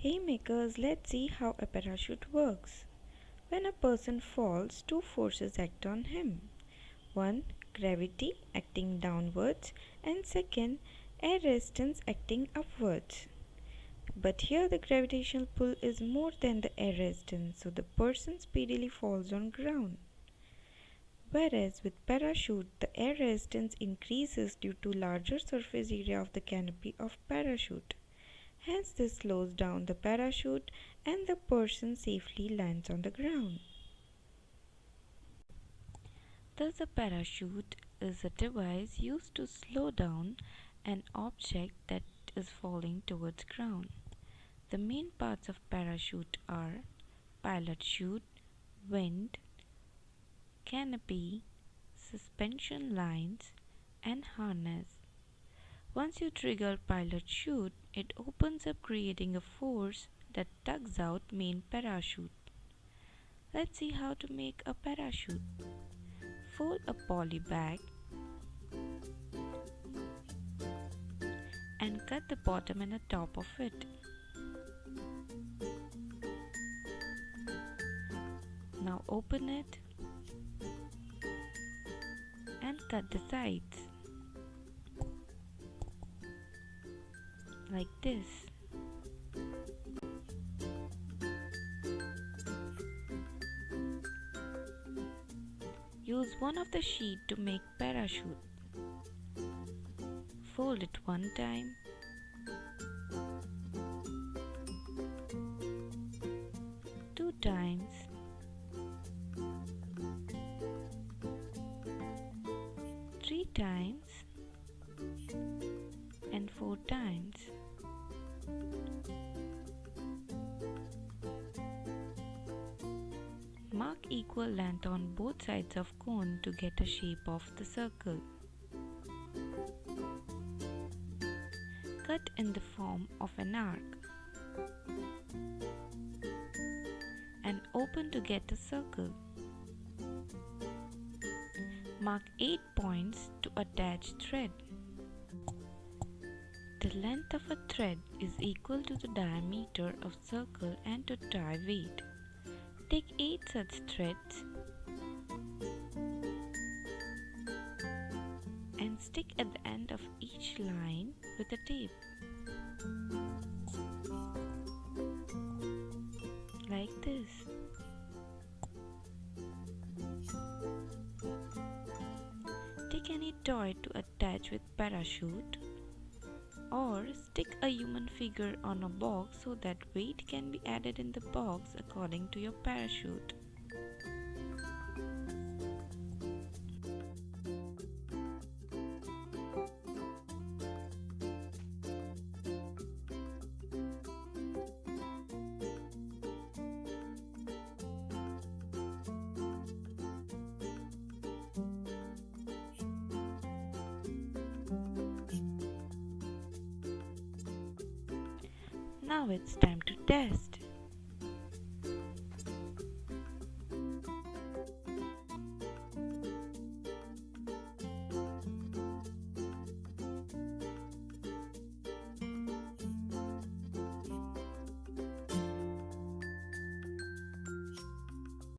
Hey makers, let's see how a parachute works. When a person falls, two forces act on him. One, gravity acting downwards, and second, air resistance acting upwards. But here the gravitational pull is more than the air resistance, so the person speedily falls on ground. Whereas with parachute, the air resistance increases due to larger surface area of the canopy of parachute. Hence this slows down the parachute and the person safely lands on the ground. Thus a parachute is a device used to slow down an object that is falling towards ground. The main parts of parachute are pilot chute, wind, canopy, suspension lines, and harness. Once you trigger pilot chute, it opens up creating a force that tugs out main parachute. Let's see how to make a parachute. Fold a polybag and cut the bottom and the top of it. Now open it and cut the sides like this. Use one of the sheet to make parachute. Fold it one time, two times, three times, and four times. Mark equal length on both sides of cone to get a shape of the circle. Cut in the form of an arc and open to get a circle. Mark 8 points to attach thread. The length of a thread is equal to the diameter of circle and to tie weight. Take 8 such threads and stick at the end of each line with a tape. Like this. Take any toy to attach with parachute, or stick a human figure on a box so that weight can be added in the box according to your parachute. Now it's time to test.